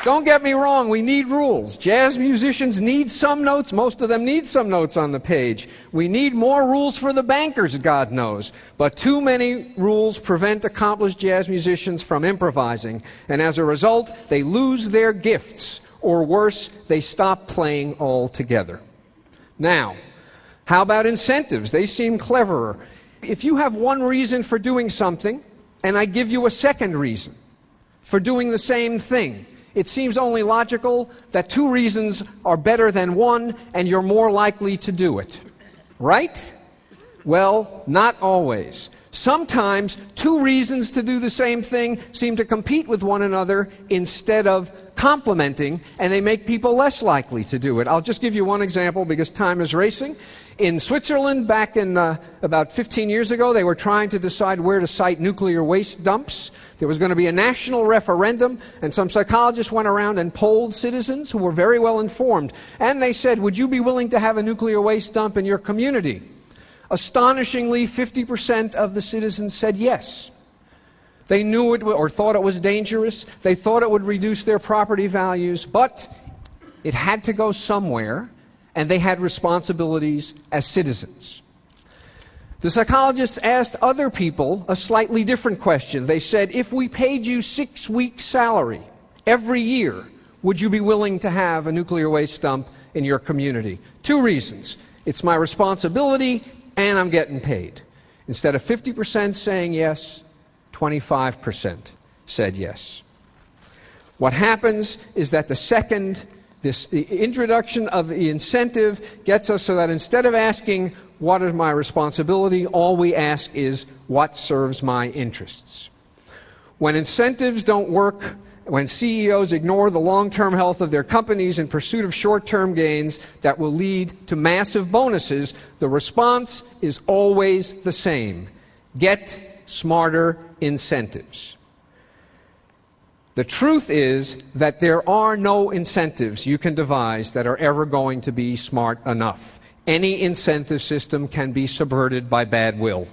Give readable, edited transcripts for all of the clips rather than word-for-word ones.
Don't get me wrong, we need rules. Jazz musicians need some notes. Most of them need some notes on the page. We need more rules for the bankers, God knows. But too many rules prevent accomplished jazz musicians from improvising. And as a result, they lose their gifts. Or worse, they stop playing altogether. Now, how about incentives? They seem cleverer. If you have one reason for doing something, and I give you a second reason for doing the same thing, it seems only logical that two reasons are better than one, and you're more likely to do it. Right? Well, not always. Sometimes two reasons to do the same thing seem to compete with one another instead of complementing, and they make people less likely to do it. I'll just give you one example because time is racing. In Switzerland, back in about 15 years ago, they were trying to decide where to site nuclear waste dumps. There was going to be a national referendum, and some psychologists went around and polled citizens who were very well informed. And they said, would you be willing to have a nuclear waste dump in your community? Astonishingly, 50% of the citizens said yes. They knew it or thought it was dangerous. They thought it would reduce their property values, but it had to go somewhere, and they had responsibilities as citizens. The psychologists asked other people a slightly different question. They said, if we paid you 6 weeks' salary every year, would you be willing to have a nuclear waste dump in your community? Two reasons. It's my responsibility, and I'm getting paid. Instead of 50% saying yes, 25% said yes. What happens is that the introduction of the incentive gets us so that instead of asking, what is my responsibility, all we ask is, what serves my interests? When incentives don't work, when CEOs ignore the long-term health of their companies in pursuit of short-term gains that will lead to massive bonuses, the response is always the same. Get smarter incentives. The truth is that there are no incentives you can devise that are ever going to be smart enough. Any incentive system can be subverted by bad will.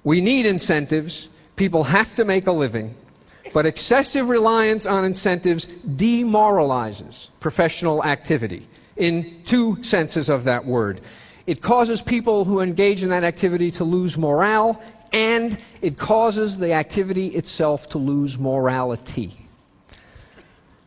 We need incentives. People have to make a living. But excessive reliance on incentives demoralizes professional activity in two senses of that word. It causes people who engage in that activity to lose morale, and it causes the activity itself to lose morality.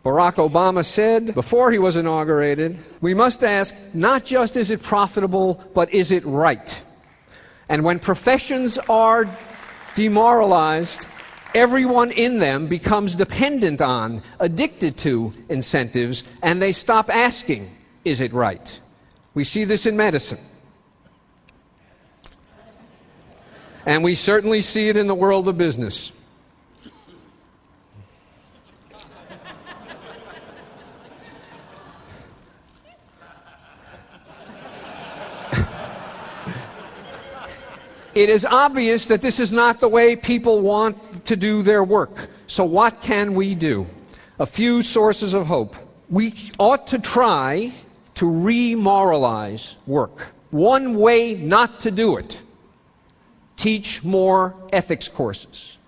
Barack Obama said before he was inaugurated, we must ask not just is it profitable, but is it right? And when professions are demoralized, everyone in them becomes dependent on, addicted to incentives, and they stop asking, is it right? We see this in medicine. And we certainly see it in the world of business. It is obvious that this is not the way people want to do their work. So what can we do? A few sources of hope. We ought to try to remoralize work. One way not to do it: teach more ethics courses.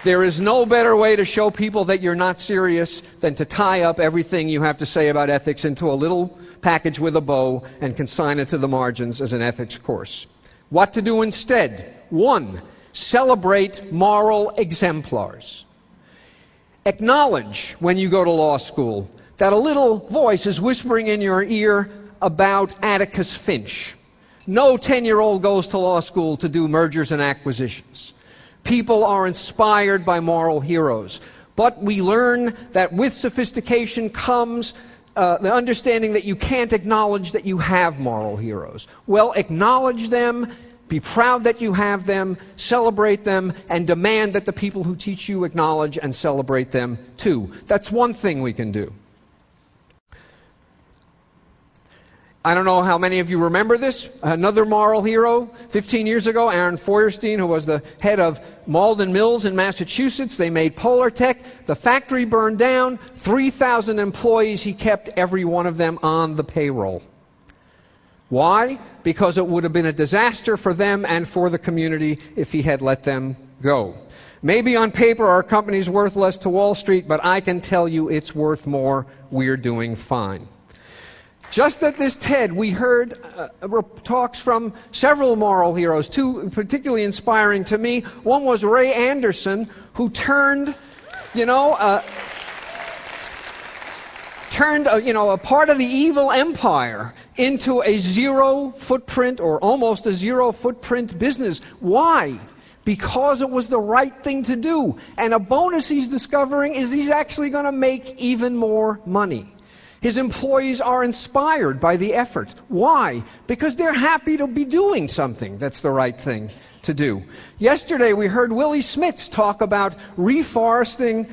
There is no better way to show people that you're not serious than to tie up everything you have to say about ethics into a little package with a bow and consign it to the margins as an ethics course. What to do instead? 1, celebrate moral exemplars. Acknowledge when you go to law school that a little voice is whispering in your ear about Atticus Finch. No 10-year-old goes to law school to do mergers and acquisitions. People are inspired by moral heroes. But we learn that with sophistication comes the understanding that you can't acknowledge that you have moral heroes. Well, acknowledge them, be proud that you have them, celebrate them, and demand that the people who teach you acknowledge and celebrate them too. That's one thing we can do. I don't know how many of you remember this. Another moral hero, 15 years ago, Aaron Feuerstein, who was the head of Malden Mills in Massachusetts. They made Polartec. The factory burned down. 3,000 employees. He kept every one of them on the payroll. Why? Because it would have been a disaster for them and for the community if he had let them go. Maybe on paper our company's worth less to Wall Street, but I can tell you it's worth more. We're doing fine. Just at this TED, we heard talks from several moral heroes, two particularly inspiring to me. One was Ray Anderson, who turned a part of the evil empire into a zero footprint or almost a zero footprint business. Why? Because it was the right thing to do. And a bonus he's discovering is he's actually going to make even more money. His employees are inspired by the effort. Why? Because they're happy to be doing something that's the right thing to do. Yesterday we heard Willie Smits talk about reforesting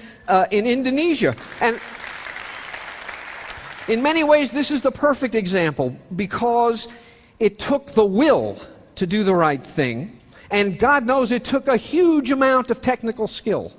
in Indonesia. And in many ways this is the perfect example because it took the will to do the right thing. And God knows it took a huge amount of technical skill.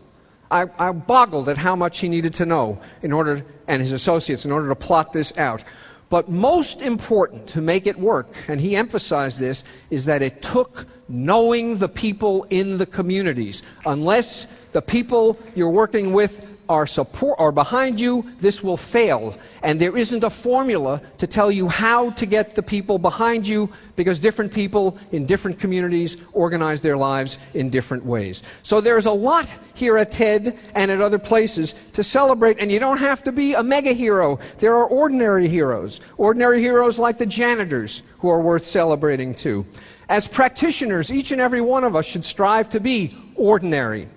I boggled at how much he needed to know and his associates in order to plot this out. But most important to make it work, and he emphasized this, is that it took knowing the people in the communities. Unless the people you're working with are behind you, this will fail. And there isn't a formula to tell you how to get the people behind you because different people in different communities organize their lives in different ways. So there's a lot here at TED and at other places to celebrate, and you don't have to be a mega hero. There are ordinary heroes like the janitors who are worth celebrating too. As practitioners, each and every one of us should strive to be ordinary,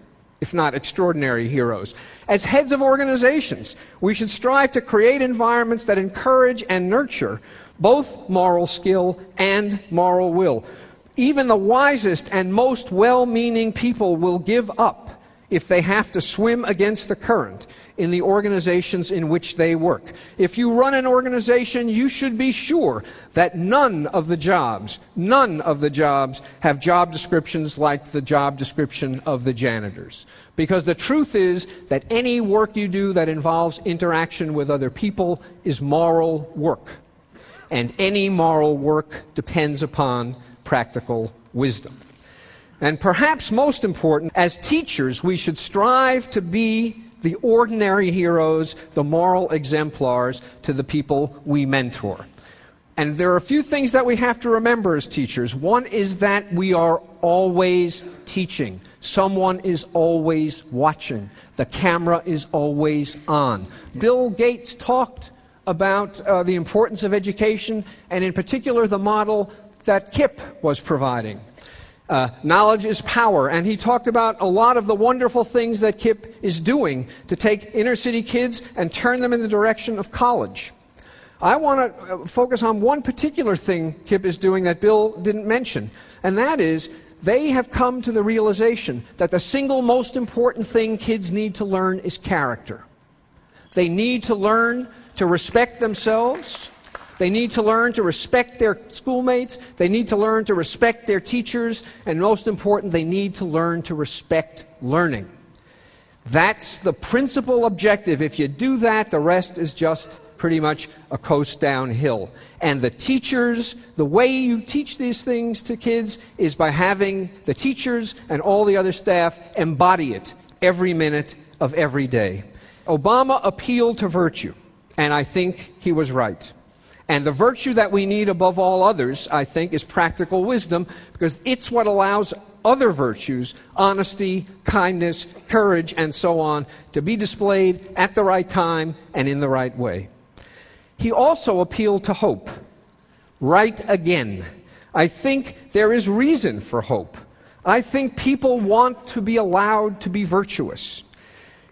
if not extraordinary heroes. As heads of organizations, we should strive to create environments that encourage and nurture both moral skill and moral will. Even the wisest and most well-meaning people will give up if they have to swim against the current in the organizations in which they work. If you run an organization, you should be sure that none of the jobs have job descriptions like the job description of the janitors. Because the truth is that any work you do that involves interaction with other people is moral work. And any moral work depends upon practical wisdom. And perhaps most important, as teachers, we should strive to be the ordinary heroes, the moral exemplars to the people we mentor. And there are a few things that we have to remember as teachers. One is that we are always teaching. Someone is always watching. The camera is always on. Bill Gates talked about the importance of education, and in particular the model that Kip was providing. Knowledge is power, and he talked about a lot of the wonderful things that Kip is doing to take inner city kids and turn them in the direction of college. I want to focus on one particular thing Kip is doing that Bill didn't mention, and that is they have come to the realization that the single most important thing kids need to learn is character. They need to learn to respect themselves. They need to learn to respect their schoolmates. They need to learn to respect their teachers. And most important, they need to learn to respect learning. That's the principal objective. If you do that, the rest is just pretty much a coast downhill. And the teachers, the way you teach these things to kids is by having the teachers and all the other staff embody it every minute of every day. Obama appealed to virtue, and I think he was right. And the virtue that we need above all others, I think, is practical wisdom, because it's what allows other virtues, honesty, kindness, courage, and so on, to be displayed at the right time and in the right way. He also appealed to hope. Right again. I think there is reason for hope. I think people want to be allowed to be virtuous.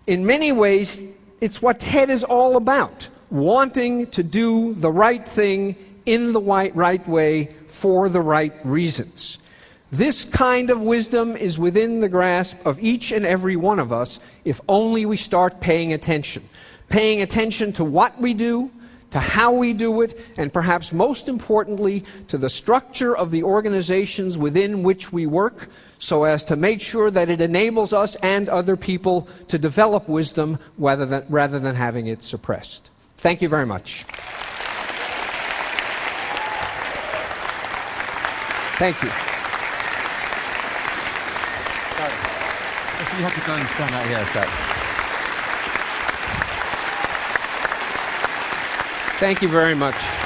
In many ways, it's what TED is all about. Wanting to do the right thing in the right way for the right reasons. This kind of wisdom is within the grasp of each and every one of us if only we start paying attention. Paying attention to what we do, to how we do it, and perhaps most importantly, to the structure of the organizations within which we work, so as to make sure that it enables us and other people to develop wisdom rather than having it suppressed. Thank you very much. Thank you. So you have to go and stand out here. So. Thank you very much.